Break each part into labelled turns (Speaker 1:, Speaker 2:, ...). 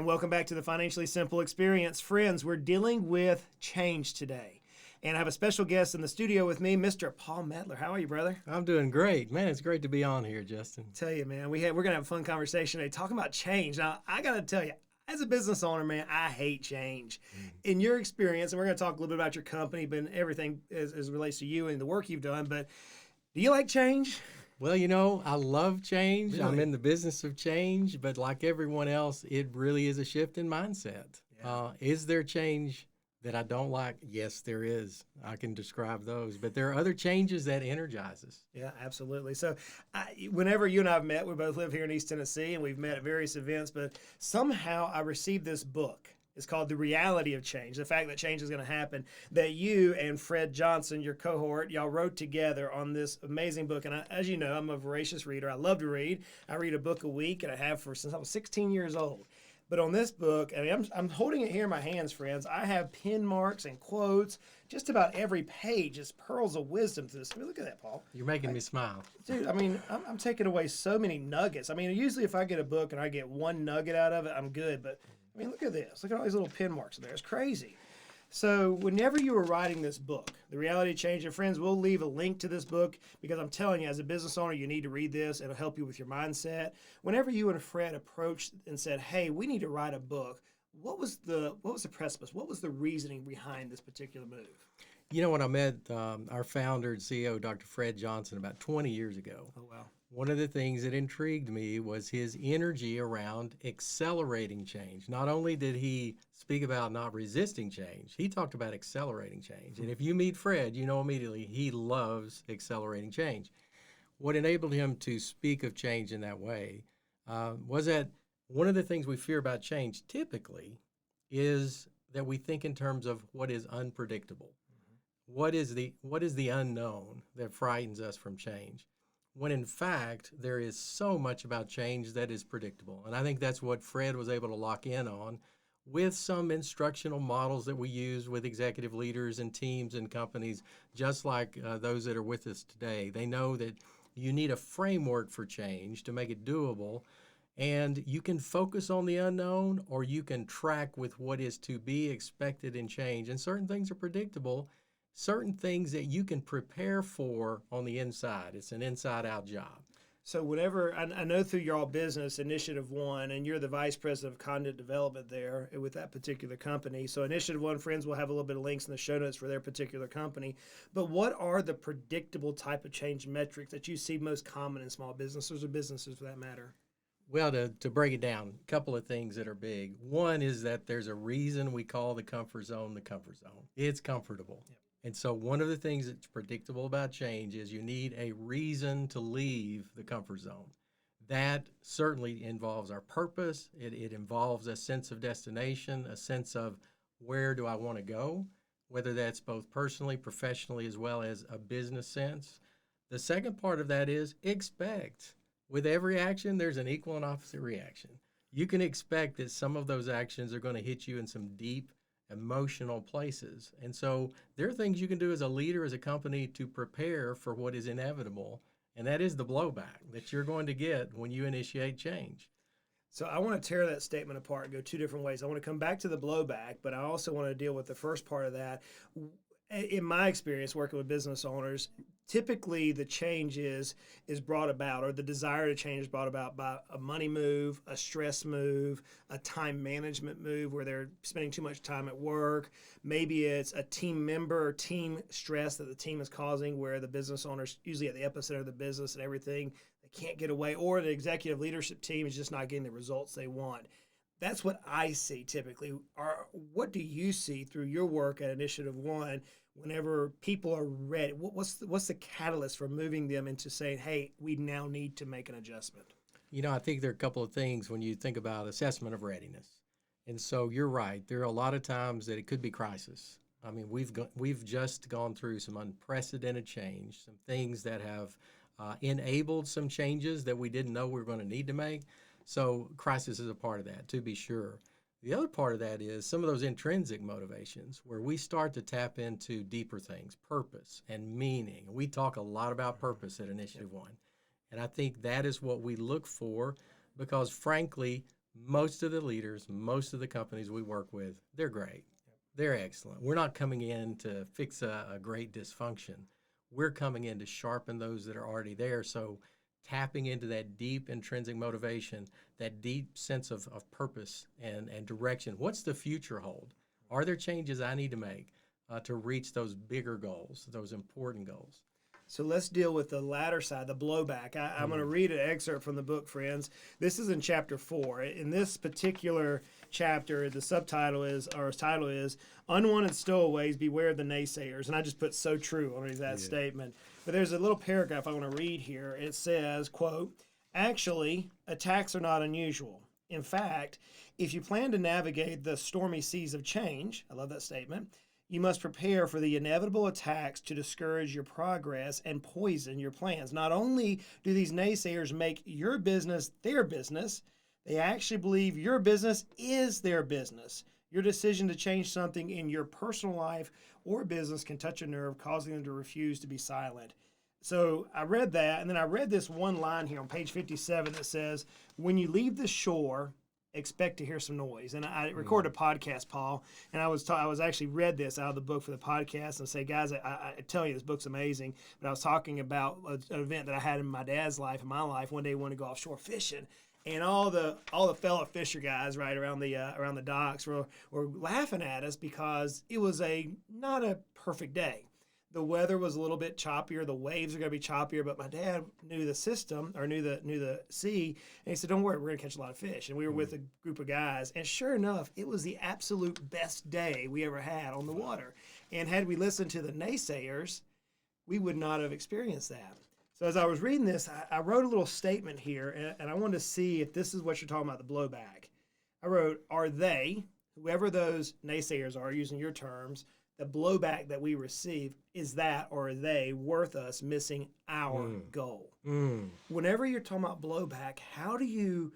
Speaker 1: And welcome back to the Financially Simple Experience. Friends, we're dealing with change today. And I have a special guest in the studio with me, Mr. Paul Metler. How are you, brother?
Speaker 2: I'm doing great. Man, it's great to be on here, Justin.
Speaker 1: Tell you, man, we're going to have a fun conversation today talking about change. Now, I got to tell you, as a business owner, man, I hate change. In your experience, and we're going to talk a little bit about your company, but everything as it relates to you and the work you've done, but do you like change?
Speaker 2: Well, you know, I love change.
Speaker 1: Really?
Speaker 2: I'm in the business of change, but like everyone else, it really is a shift in mindset.
Speaker 1: Yeah.
Speaker 2: Is there change that I don't like? Yes, there is. I can describe those, but there are other changes that energize us.
Speaker 1: Yeah, absolutely. So whenever you and I have met, we both live here in East Tennessee, and we've met at various events, but somehow I received this book. It's called The Reality of Change, the fact that change is going to happen, that you and Fred Johnson, your cohort, y'all wrote together on this amazing book. And as you know, I'm a voracious reader. I love to read. I read a book a week, and I have since I was 16 years old. But on this book, I mean, I'm holding it here in my hands, friends. I have pin marks and quotes. Just about every page is pearls of wisdom to this. I mean, look at that, Paul.
Speaker 2: You're making me smile.
Speaker 1: Dude, I mean, I'm taking away so many nuggets. I mean, usually if I get a book and I get one nugget out of it, I'm good. But, I mean, look at this. Look at all these little pin marks in there. It's crazy. So whenever you were writing this book, The Reality of Change, and friends, we'll leave a link to this book because I'm telling you, as a business owner, you need to read this. It'll help you with your mindset. Whenever you and Fred approached and said, hey, we need to write a book, what was the precipice? What was the reasoning behind this particular move?
Speaker 2: You know, when I met our founder and CEO, Dr. Fred Johnson, about 20 years ago,
Speaker 1: Oh, wow.
Speaker 2: one of the things that intrigued me was his energy around accelerating change. Not only did he speak about not resisting change, he talked about accelerating change. And if you meet Fred, you know immediately he loves accelerating change. What enabled him to speak of change in that way was that one of the things we fear about change typically is that we think in terms of what is unpredictable. What is the unknown that frightens us from change? When in fact, there is so much about change that is predictable. And I think that's what Fred was able to lock in on with some instructional models that we use with executive leaders and teams and companies, just like those that are with us today. They know that you need a framework for change to make it doable, and you can focus on the unknown or you can track with what is to be expected in change. And certain things are predictable. Certain things that you can prepare for on the inside. It's an inside-out job.
Speaker 1: So whenever, I know through your all business, Initiative One, and you're the vice president of content development there with that particular company. So Initiative One, friends, will have a little bit of links in the show notes for their particular company. But what are the predictable type of change metrics that you see most common in small businesses or businesses for that matter?
Speaker 2: Well, to break it down, a couple of things that are big. One is that there's a reason we call the comfort zone. It's comfortable. Yep. And so one of the things that's predictable about change is you need a reason to leave the comfort zone. That certainly involves our purpose. It involves a sense of destination, a sense of where do I want to go, whether that's both personally, professionally, as well as a business sense. The second part of that is expect. With every action, there's an equal and opposite reaction. You can expect that some of those actions are going to hit you in some deep emotional places. And so there are things you can do as a leader, as a company, to prepare for what is inevitable. And that is the blowback that you're going to get when you initiate change.
Speaker 1: So I want to tear that statement apart and go two different ways. I want to come back to the blowback, but I also want to deal with the first part of that. In my experience working with business owners, typically the change is brought about, or the desire to change is brought about by a money move, a stress move, a time management move where they're spending too much time at work. Maybe it's a team member or team stress that the team is causing where the business owner's usually at the epicenter of the business and everything. They can't get away, or the executive leadership team is just not getting the results they want. That's what I see typically. What do you see through your work at Initiative One whenever people are ready? What's the catalyst for moving them into saying, hey, we now need to make an adjustment?
Speaker 2: You know, I think there are a couple of things when you think about assessment of readiness. And so you're right. There are a lot of times that it could be crisis. I mean, we've just gone through some unprecedented change, some things that have enabled some changes that we didn't know we were going to need to make. So crisis is a part of that, to be sure. The other part of that is some of those intrinsic motivations where we start to tap into deeper things, purpose and meaning. We talk a lot about purpose at Initiative One. And I think that is what we look for because, frankly, most of the leaders, most of the companies we work with, they're great. They're excellent. We're not coming in to fix a great dysfunction. We're coming in to sharpen those that are already there. So tapping into that deep intrinsic motivation, that deep sense of purpose and direction. What's the future hold? Are there changes I need to make to reach those bigger goals, those important goals?
Speaker 1: So let's deal with the latter side, the blowback. I'm going to read an excerpt from the book, friends. This is in chapter 4. In this particular chapter, the subtitle is, or its title is, Unwanted Stowaways, Beware the Naysayers. And I just put so true on that statement. But there's a little paragraph I want to read here. It says, quote, actually, attacks are not unusual. In fact, if you plan to navigate the stormy seas of change, I love that statement, you must prepare for the inevitable attacks to discourage your progress and poison your plans. Not only do these naysayers make your business their business, they actually believe your business is their business. Your decision to change something in your personal life or business can touch a nerve, causing them to refuse to be silent. So I read that, and then I read this one line here on page 57 that says, when you leave the shore, expect to hear some noise. And I recorded a podcast, Paul, and I was actually read this out of the book for the podcast and say, guys, I tell you, this book's amazing. But I was talking about an event that I had in my dad's life, in my life. One day, I wanted to go offshore fishing, and all the fellow fisher guys right around the docks were laughing at us because it was not a perfect day. The weather was a little bit choppier. The waves are going to be choppier, but my dad knew the system, or knew the sea, and he said, don't worry, we're going to catch a lot of fish. And we were with a group of guys, and sure enough, it was the absolute best day we ever had on the water. And had we listened to the naysayers, we would not have experienced that. So as I was reading this, I wrote a little statement here, and I wanted to see if this is what you're talking about, the blowback. I wrote, are they, whoever those naysayers are, using your terms, the blowback that we receive, is that, or are they worth us missing our goal? Whenever you're talking about blowback, how do you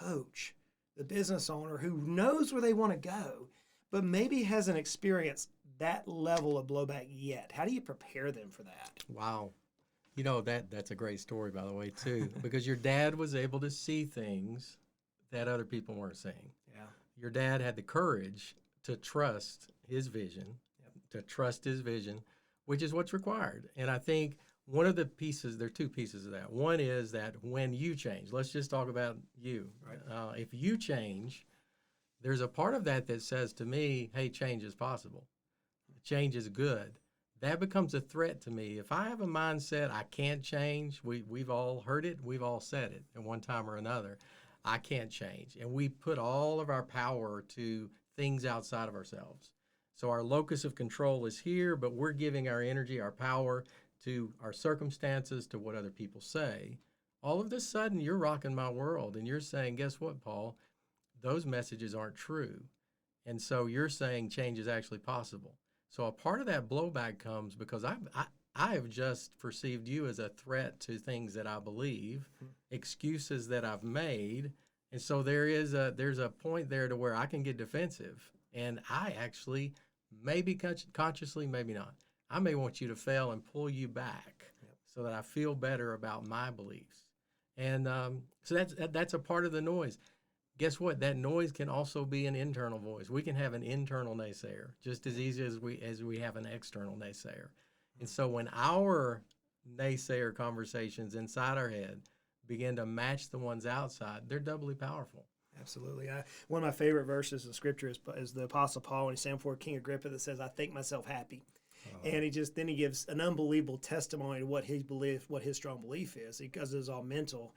Speaker 1: coach the business owner who knows where they want to go, but maybe hasn't experienced that level of blowback yet? How do you prepare them for that?
Speaker 2: Wow. You know, that's a great story, by the way, too, because your dad was able to see things that other people weren't seeing.
Speaker 1: Yeah.
Speaker 2: Your dad had the courage to trust his vision, which is what's required. And I think one of the pieces, there are two pieces of that. One is that when you change, let's just talk about you. Right. If you change, there's a part of that that says to me, hey, change is possible. Change is good. That becomes a threat to me. If I have a mindset, I can't change, we've all heard it, we've all said it at one time or another, I can't change. And we put all of our power to things outside of ourselves. So our locus of control is here, but we're giving our energy, our power to our circumstances, to what other people say. All of a sudden, you're rocking my world, and you're saying, guess what, Paul? Those messages aren't true. And so you're saying change is actually possible. So a part of that blowback comes because I have just perceived you as a threat to things that I believe, excuses that I've made. And so there's a point there to where I can get defensive, and I actually, maybe consciously, maybe not, I may want you to fail and pull you back so that I feel better about my beliefs. And so that's a part of the noise. Guess what? That noise can also be an internal voice. We can have an internal naysayer just as easy as we have an external naysayer. And so when our naysayer conversations inside our head begin to match the ones outside, they're doubly powerful.
Speaker 1: Absolutely. One of my favorite verses in Scripture is the Apostle Paul when he's standing before King Agrippa that says, I think myself happy. And he gives an unbelievable testimony to what his strong belief is, because it's all mental.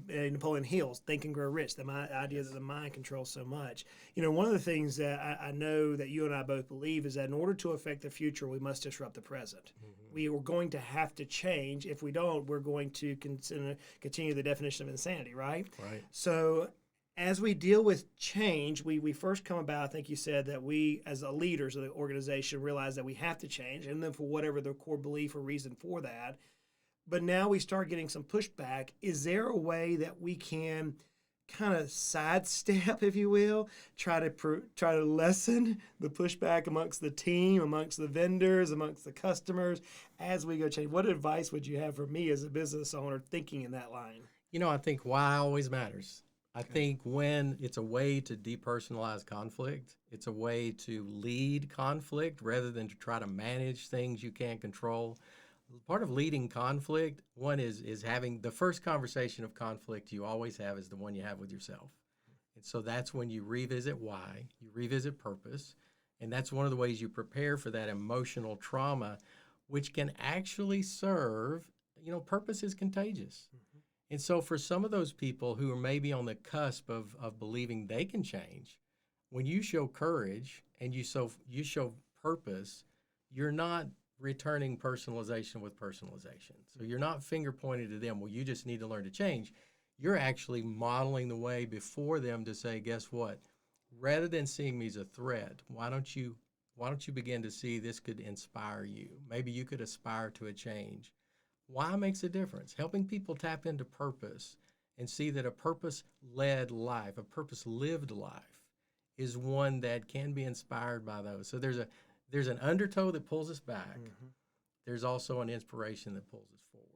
Speaker 1: Napoleon Hill's Think and Grow Rich, the idea that the mind controls so much. You know, one of the things that I know that you and I both believe is that in order to affect the future, we must disrupt the present. Mm-hmm. We are going to have to change. If we don't, we're going to continue the definition of insanity, right?
Speaker 2: Right.
Speaker 1: So as we deal with change, we first come about, I think you said, that we, as the leaders of the organization, realize that we have to change, and then for whatever the core belief or reason for that. But now we start getting some pushback. Is there a way that we can kind of sidestep, if you will, try to lessen the pushback amongst the team, amongst the vendors, amongst the customers as we go change? What advice would you have for me as a business owner thinking in that line?
Speaker 2: You know, I think why always matters. I think when it's a way to depersonalize conflict, it's a way to lead conflict rather than to try to manage things you can't control. Part of leading conflict, one is having the first conversation of conflict you always have is the one you have with yourself. And so that's when you revisit why, you revisit purpose, and that's one of the ways you prepare for that emotional trauma, which can actually serve, purpose is contagious. And so for some of those people who are maybe on the cusp of believing they can change, when you show courage and you show purpose, you're not returning personalization with personalization. So you're not finger pointing to them, well, you just need to learn to change. You're actually modeling the way before them to say, guess what? Rather than seeing me as a threat, why don't you begin to see this could inspire you? Maybe you could aspire to a change. Why makes a difference? Helping people tap into purpose and see that a purpose-led life, a purpose-lived life, is one that can be inspired by those. So there's an undertow that pulls us back. Mm-hmm. There's also an inspiration that pulls us forward.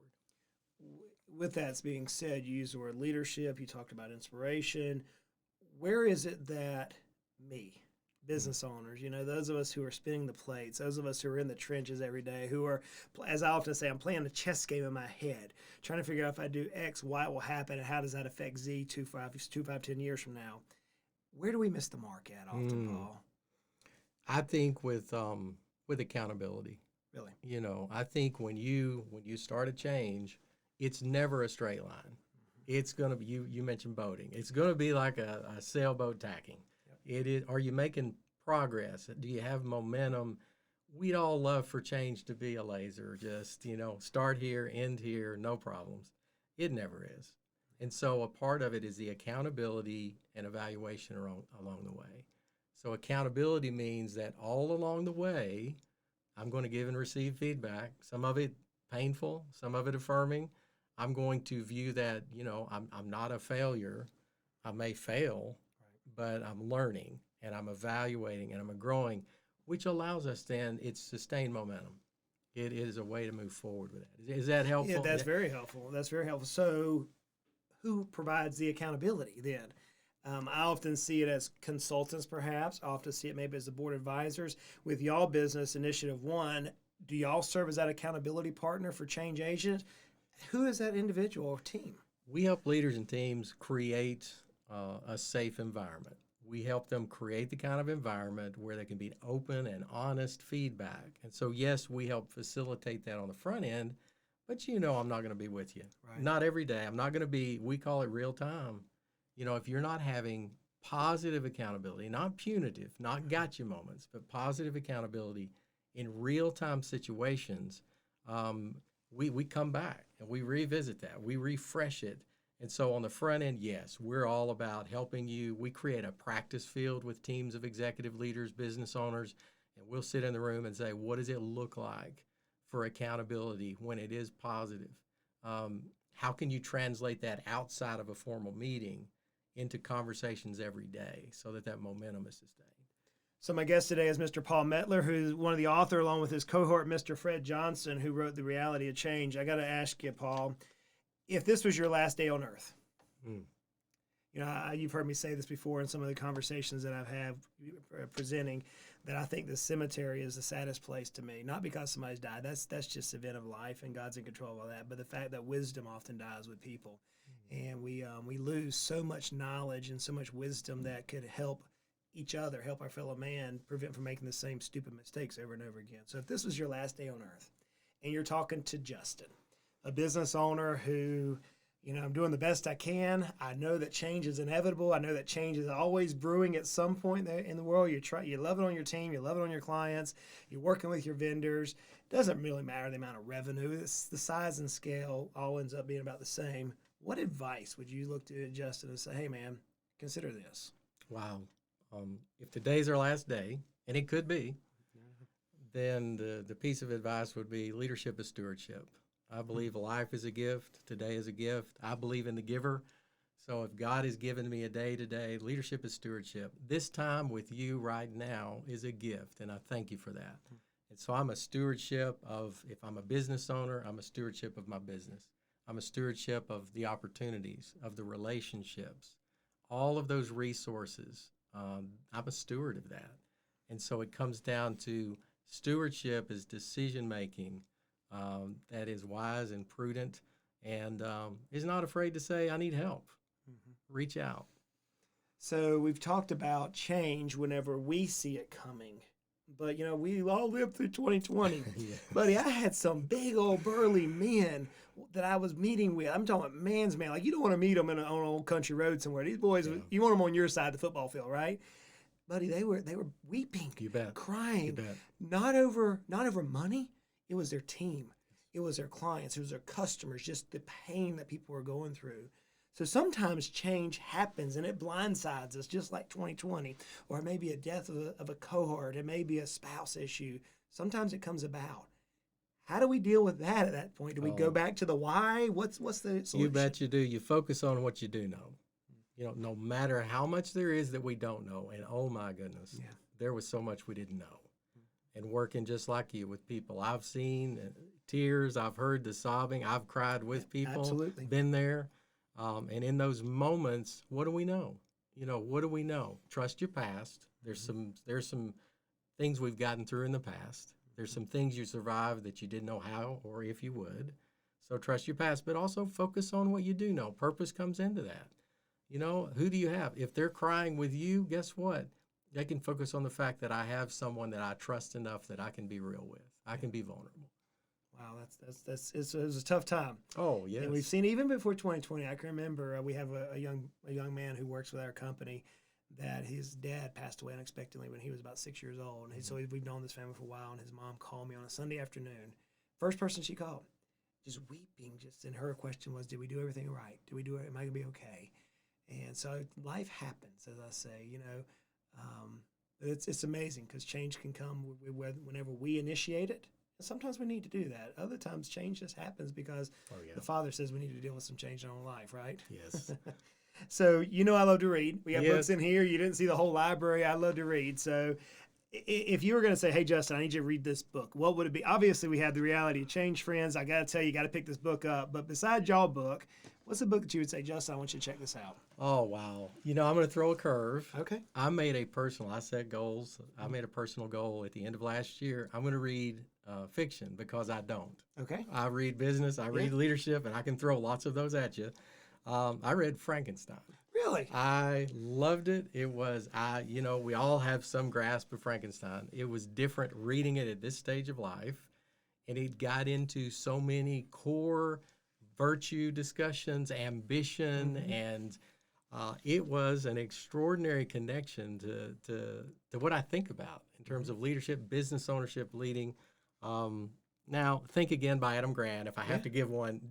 Speaker 1: With that being said, you used the word leadership. You talked about inspiration. Where is it that business owners, those of us who are spinning the plates, those of us who are in the trenches every day, who are, as I often say, I'm playing a chess game in my head, trying to figure out if I do X, Y will happen, and how does that affect Z 10 years from now. Where do we miss the mark at often, Paul?
Speaker 2: I think with accountability.
Speaker 1: Really?
Speaker 2: I think when you start a change, it's never a straight line. Mm-hmm. It's going to be, you mentioned boating. It's going to be like a sailboat tacking. It is. Are you making progress? Do you have momentum? We'd all love for change to be a laser, just, start here, end here, no problems. It never is. And so a part of it is the accountability and evaluation along the way. So accountability means that all along the way, I'm going to give and receive feedback, some of it painful, some of it affirming. I'm going to view that, I'm not a failure. I may fail, but I'm learning and I'm evaluating and I'm growing, which allows us then, it's sustained momentum. It is a way to move forward with that. Is that helpful?
Speaker 1: Yeah, that's very helpful. That's very helpful. So who provides the accountability then? I often see it as consultants, perhaps. I often see it maybe as the board advisors. With y'all business, Initiative One, do y'all serve as that accountability partner for change agents? Who is that individual or team?
Speaker 2: We help leaders and teams create a safe environment. We help them create the kind of environment where they can be open and honest feedback. And so, yes, we help facilitate that on the front end, but I'm not going to be with you. Right. Not every day. I'm not going to be, we call it real time. If you're not having positive accountability, not punitive, not gotcha moments, but positive accountability in real-time situations, we come back and we revisit that. We refresh it. And so on the front end, yes, we're all about helping you. We create a practice field with teams of executive leaders, business owners, and we'll sit in the room and say, what does it look like for accountability when it is positive? How can you translate that outside of a formal meeting into conversations every day so that momentum is sustained?
Speaker 1: So my guest today is Mr. Paul Metler, who's one of the author, along with his cohort, Mr. Fred Johnson, who wrote The Reality of Change. I got to ask you, Paul, if this was your last day on earth, you've heard me say this before in some of the conversations that I've had presenting, that I think the cemetery is the saddest place to me. Not because somebody's died. That's just the event of life, and God's in control of all that. But the fact that wisdom often dies with people, and we lose so much knowledge and so much wisdom that could help each other, help our fellow man, prevent from making the same stupid mistakes over and over again. So if this was your last day on earth, and you're talking to Justin, a business owner who, I'm doing the best I can. I know that change is inevitable. I know that change is always brewing at some point in the world. You love it on your team. You love it on your clients. You're working with your vendors. Doesn't really matter the amount of revenue. It's the size and scale all ends up being about the same. What advice would you look to Justin and say, hey, man, consider this?
Speaker 2: Wow. If today's our last day, and it could be, then the piece of advice would be leadership is stewardship. I believe life is a gift. Today is a gift. I believe in the giver. So if God has given me a day today, leadership is stewardship. This time with you right now is a gift, and I thank you for that. And so I'm a stewardship of, if I'm a business owner, I'm a stewardship of my business. I'm a stewardship of the opportunities, of the relationships. all of those resources. I'm a steward of that. And so it comes down to stewardship is decision making that is wise and prudent and is not afraid to say, I need help. Reach out.
Speaker 1: So we've talked about change whenever we see it coming. But, we all lived through 2020.
Speaker 2: Yes.
Speaker 1: Buddy, I had some big old burly men that I was meeting with. I'm talking about man's man. Like, you don't want to meet them on an old country road somewhere. These boys, you want them on your side of the football field, right? Buddy, they were weeping,
Speaker 2: You bet.
Speaker 1: crying,
Speaker 2: You bet.
Speaker 1: not over money. It was their team. It was their clients. It was their customers, just the pain that people were going through. So sometimes change happens and it blindsides us, just like 2020, or it may be a death of a cohort. It may be a spouse issue. Sometimes it comes about. How do we deal with that at that point? Do we go back to the why? What's the solution?
Speaker 2: You bet you do. You focus on what you do know. No matter how much there is that we don't know, and oh my goodness, there was so much we didn't know. And working just like you with people, I've seen tears, I've heard the sobbing, I've cried with people,
Speaker 1: Absolutely.
Speaker 2: Been there. And in those moments, what do we know? What do we know? Trust your past. There's some things we've gotten through in the past. There's some things you survived that you didn't know how or if you would. So trust your past, but also focus on what you do know. Purpose comes into that. Who do you have? If they're crying with you, guess what? They can focus on the fact that I have someone that I trust enough that I can be real with. I can be vulnerable.
Speaker 1: Wow, it was a tough time.
Speaker 2: Oh, yes.
Speaker 1: And we've seen even before 2020. I can remember we have a young man who works with our company that his dad passed away unexpectedly when he was about 6 years old. And so we've known this family for a while. And his mom called me on a Sunday afternoon. First person she called, just weeping. And her question was, "Did we do everything right? Did we do it? Am I gonna be okay?" And so life happens, as I say. It's amazing because change can come whenever we initiate it. And sometimes we need to do that. Other times change just happens because the Father says we need to deal with some change in our own life, right?
Speaker 2: Yes.
Speaker 1: So, I love to read. We got books in here. You didn't see the whole library. I love to read. So if you were going to say, "Hey, Justin, I need you to read this book," what would it be? Obviously, we have The Reality of Change, friends. I got to tell you, got to pick this book up. But besides y'all book, what's a book that you would say, "Justin, I want you to check this out"?
Speaker 2: Oh, wow. I'm going to throw a curve.
Speaker 1: Okay.
Speaker 2: I set goals. I made a personal goal at the end of last year. I'm going to read fiction because I don't.
Speaker 1: Okay.
Speaker 2: I read business, I read leadership, and I can throw lots of those at you. I read Frankenstein.
Speaker 1: Really?
Speaker 2: I loved it. It was, we all have some grasp of Frankenstein. It was different reading it at this stage of life, and it got into so many core virtue discussions, ambition, and it was an extraordinary connection to what I think about in terms of leadership, business ownership, leading. Now, Think Again by Adam Grant. If I have to give one,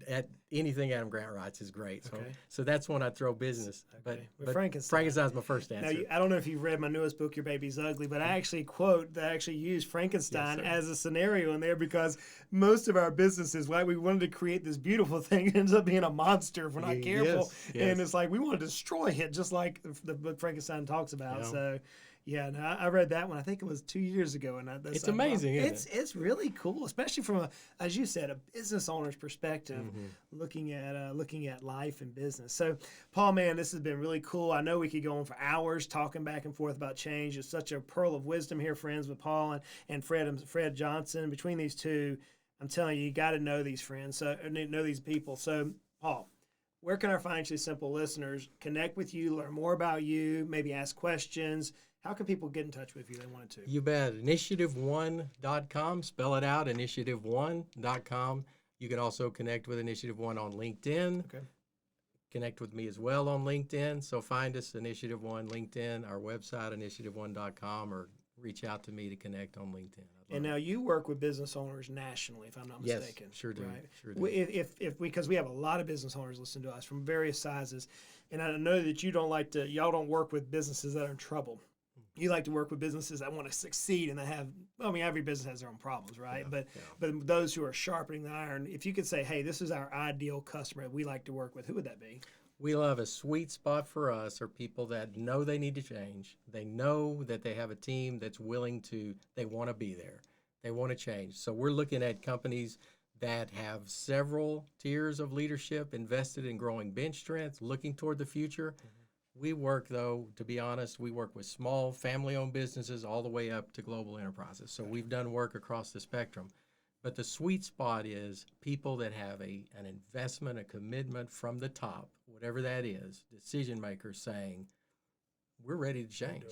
Speaker 2: anything Adam Grant writes is great. So that's one I throw business.
Speaker 1: Okay.
Speaker 2: But
Speaker 1: Frankenstein's
Speaker 2: my first answer.
Speaker 1: Now, I don't know if you've read my newest book, Your Baby's Ugly, but I actually use Frankenstein as a scenario in there because most of our businesses, we wanted to create this beautiful thing, it ends up being a monster if we're not careful.
Speaker 2: Yes.
Speaker 1: And it's like we want to destroy it, just like the book Frankenstein talks about.
Speaker 2: Yeah.
Speaker 1: So, I read that one. I think it was 2 years ago, and
Speaker 2: it's amazing.
Speaker 1: It's really cool, especially from as you said, a business owner's perspective, looking at life and business. So, Paul, man, this has been really cool. I know we could go on for hours talking back and forth about change. It's such a pearl of wisdom here, friends, with Paul and Fred Johnson. Between these two, I'm telling you got to know these friends, know these people. So, Paul, where can our financially simple listeners connect with you, learn more about you, maybe ask questions? How can people get in touch with you if they wanted to?
Speaker 2: You bet. Initiative1.com. Spell it out, initiative1.com. You can also connect with Initiative One on LinkedIn.
Speaker 1: Okay.
Speaker 2: Connect with me as well on LinkedIn. So find us, Initiative One, LinkedIn, our website, initiative1.com, or reach out to me to connect on LinkedIn.
Speaker 1: And now you work with business owners nationally, if I'm not mistaken.
Speaker 2: Yes, sure do.
Speaker 1: Right?
Speaker 2: Sure do.
Speaker 1: Because we have a lot of business owners listening to us from various sizes, and I know that y'all don't work with businesses that are in trouble. You like to work with businesses that want to succeed and that have, every business has their own problems, right? But those who are sharpening the iron, if you could say, "Hey, this is our ideal customer that we like to work with," who would that be?
Speaker 2: We love a sweet spot for us are people that know they need to change. They know that they have a team that's they want to be there. They want to change. So we're looking at companies that have several tiers of leadership, invested in growing bench strength, looking toward the future. We work, though, to be honest, we work with small family-owned businesses all the way up to global enterprises. So we've done work across the spectrum. But the sweet spot is people that have an investment, a commitment from the top, whatever that is, decision makers saying, we're ready to change.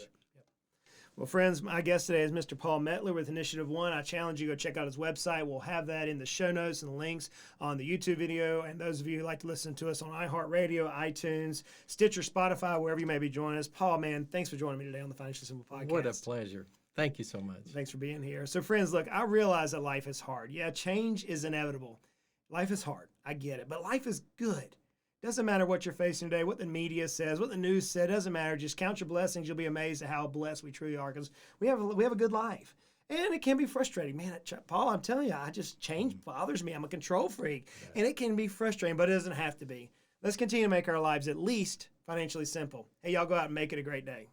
Speaker 1: Well, friends, my guest today is Mr. Paul Metler with Initiative One. I challenge you to go check out his website. We'll have that in the show notes and the links on the YouTube video. And those of you who like to listen to us on iHeartRadio, iTunes, Stitcher, Spotify, wherever you may be joining us. Paul, man, thanks for joining me today on the Financially Simple Podcast.
Speaker 2: What a pleasure. Thank you so much.
Speaker 1: Thanks for being here. So, friends, look, I realize that life is hard. Yeah, change is inevitable. Life is hard. I get it. But life is good. Doesn't matter what you're facing today, what the media says, what the news said, doesn't matter. Just count your blessings. You'll be amazed at how blessed we truly are because we have a good life. And it can be frustrating. Man, Paul, I'm telling you, change bothers me. I'm a control freak. Yeah. And it can be frustrating, but it doesn't have to be. Let's continue to make our lives at least financially simple. Hey, y'all go out and make it a great day.